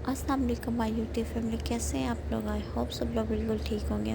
अस्सलाम वालेकुम my YouTube family, कैसे हैं आप लोग। आई होप सब लोग बिल्कुल ठीक होंगे।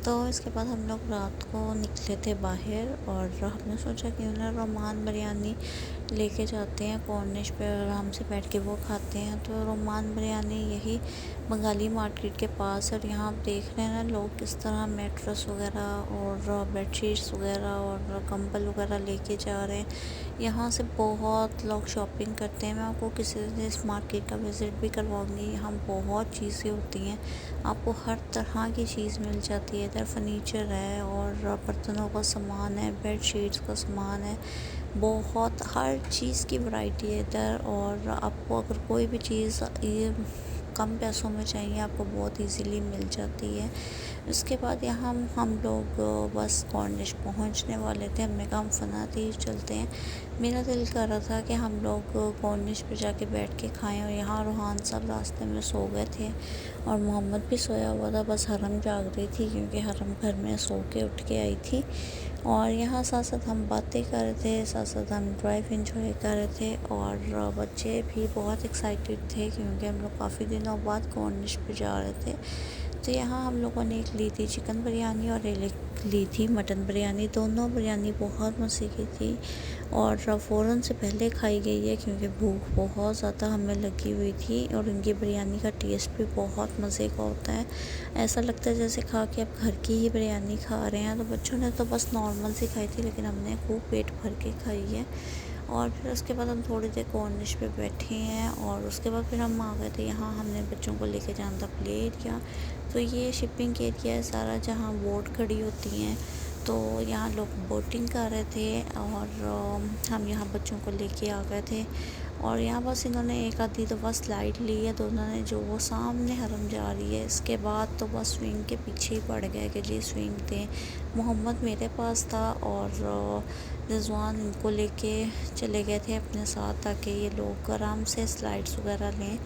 तो इसके बाद हम लोग रात को निकले थे बाहर और हमने सोचा कि ना रोमान बिरयानी लेके जाते हैं कॉर्निश पे, आराम से बैठ के वो खाते हैं। तो रोमान बिरयानी यही बंगाली मार्केट के पास है। और यहाँ आप देख रहे हैं ना लोग किस तरह मैट्रेस वगैरह और बेडशीट्स वगैरह और कंबल वगैरह लेके जा रहे हैं। यहाँ से बहुत लोग शॉपिंग करते हैं। मैं आपको किसी दिन इस मार्केट का विज़िट भी करवाऊँगी। यहाँ बहुत चीज़ें होती हैं, आपको हर तरह की चीज़ मिल जाती है। इधर फर्नीचर है और बर्तनों का सामान है, बेड शीट्स का सामान है, बहुत हर चीज़ की वैरायटी है इधर। और आपको अगर कोई भी चीज़ ये कम पैसों में चाहिए आपको बहुत इजीली मिल जाती है। उसके बाद यहाँ हम लोग बस कॉर्निश पहुँचने वाले थे। हमने कहा हम फनाती चलते हैं। मेरा दिल कर रहा था कि हम लोग कॉर्निश पे जाके बैठ के खाएं। और यहाँ रूहान साहब रास्ते में सो गए थे और मोहम्मद भी सोया हुआ था। बस हरम जाग रही थी, क्योंकि हरम घर में सो के उठ के आई थी। और यहाँ साथ साथ हम बातें कर रहे थे, साथ साथ हम ड्राइव इंजॉय कर रहे थे। और बच्चे भी बहुत एक्साइटेड थे, क्योंकि हम लोग काफ़ी दिनों बाद कॉर्निश पे जा रहे थे। तो यहाँ हम लोगों ने एक ली थी चिकन बिरयानी और एक ली थी मटन बिरयानी। दोनों बिरयानी बहुत मज़े की थी और फ़ौरन से पहले खाई गई है, क्योंकि भूख बहुत ज़्यादा हमें लगी हुई थी। और इनकी बिरयानी का टेस्ट भी बहुत मज़े का होता है। ऐसा लगता है जैसे खा के आप घर की ही बिरयानी खा रहे हैं। तो बच्चों ने तो बस नॉर्मल सी खाई थी, लेकिन हमने खूब पेट भर के खाई है। और फिर उसके बाद हम थोड़ी देर कॉर्निश पे बैठे हैं और उसके बाद फिर हम आ गए थे। यहाँ हमने बच्चों को लेके जाना था प्ले एरिया। तो ये शिपिंग एरिया है सारा, जहाँ बोट खड़ी होती हैं। तो यहाँ लोग बोटिंग कर रहे थे और हम यहाँ बच्चों को लेके आ गए थे। और यहाँ बस इन्होंने एक आधी दफ़ा स्लाइड ली है दोनों ने, जो वो सामने हरम जा रही है। इसके बाद तो बस स्विंग के पीछे ही पड़ गए कि जी स्विंग दें। मोहम्मद मेरे पास था और रिजवान इनको लेके चले गए थे अपने साथ, ताकि ये लोग आराम से स्लाइड्स वगैरह लें।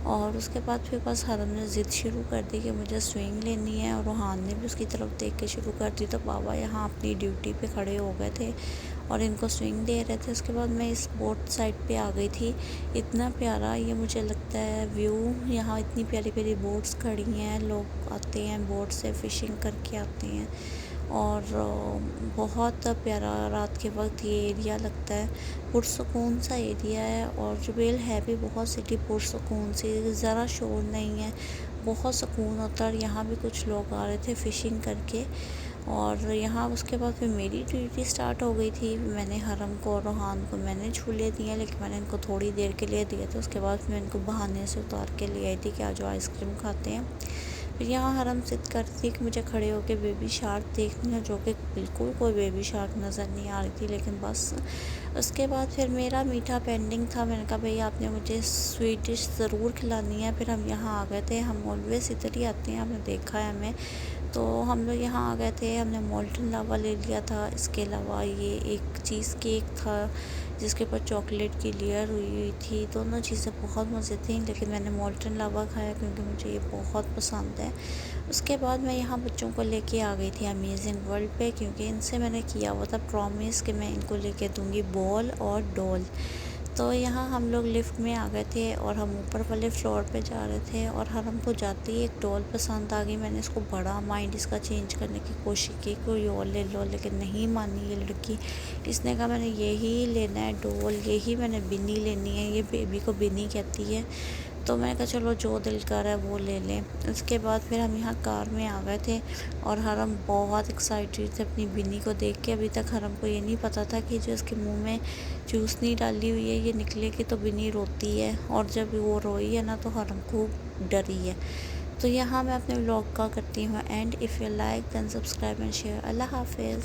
और उसके बाद फिर बस हरम ने ज़िद शुरू कर दी कि मुझे स्विंग लेनी है, और रूहान ने भी उसकी तरफ देख के शुरू कर दी। तो बाबा यहाँ अपनी ड्यूटी पे खड़े हो गए थे और इनको स्विंग दे रहे थे। उसके बाद मैं इस बोट साइड पे आ गई थी। इतना प्यारा ये मुझे लगता है व्यू, यहाँ इतनी प्यारी प्यारी बोट्स खड़ी हैं, लोग आते हैं बोट से फ़िशिंग करके आते हैं। और बहुत प्यारा रात के वक्त ये एरिया लगता है। पुरसकून सा एरिया है और जुबेल है भी बहुत सिटी पुरसकून सी, ज़रा शोर नहीं है, बहुत सुकून होता है। और यहाँ भी कुछ लोग आ रहे थे फ़िशिंग करके। और यहाँ उसके बाद फिर मेरी ड्यूटी स्टार्ट हो गई थी। मैंने हरम को और रूहान को मैंने झूले दिए, लेकिन मैंने इनको थोड़ी देर के लिए दिए थे। उसके बाद मैं इनको बहाने से उतार के ले आई थी कि आज आइसक्रीम खाते हैं। फिर यहाँ हरम ज़िद करती थी कि मुझे खड़े होकर बेबी शार्क देखनी है, जो कि बिल्कुल कोई बेबी शार्क नज़र नहीं आ रही थी। लेकिन बस उसके बाद फिर मेरा मीठा पेंडिंग था। मैंने कहा भैया आपने मुझे स्वीट डिश ज़रूर खिलानी है। फिर हम यहाँ आ गए थे। हम ऑलवेज़ इधर ही आते हैं, आपने देखा है हमें। तो हम लोग यहाँ आ गए थे। हमने मोल्टन लावा ले लिया था। इसके अलावा ये एक चीज़ केक था जिसके ऊपर चॉकलेट की लेयर हुई हुई थी। दोनों चीज़ें बहुत मज़े थी, लेकिन मैंने मोल्टन लावा खाया क्योंकि मुझे ये बहुत पसंद है। उसके बाद मैं यहाँ बच्चों को लेके आ गई थी अमेजिंग वर्ल्ड पे, क्योंकि इनसे मैंने किया हुआ था प्रॉमिस कि मैं इनको लेके दूँगी बॉल और डॉल। तो यहाँ हम लोग लिफ्ट में आ गए थे और हम ऊपर वाले फ्लोर पे जा रहे थे। और हमको जाते ही एक डॉल पसंद आ गई। मैंने इसको बड़ा माइंड इसका चेंज करने की कोशिश की, कोई और ले लो, लेकिन नहीं मानी ये लड़की। इसने कहा मैंने यही लेना है डॉल, यही मैंने बिनी लेनी है, ये बेबी को बिनी कहती है। तो मैंने कहा चलो जो दिल कर रहा है वो ले लें। उसके बाद फिर हम यहाँ कार में आ गए थे और हरम बहुत एक्साइटेड थे अपनी बिनी को देख के। अभी तक हरम को ये नहीं पता था कि जो इसके मुंह में चूसनी डाली हुई है ये निकलेगी तो बिनी रोती है, और जब वो रोई है ना तो हरम खूब डरी है। तो यहाँ मैं अपने व्लॉग का करती हूँ and if you like then subscribe and share. अल्लाह हाफिज़।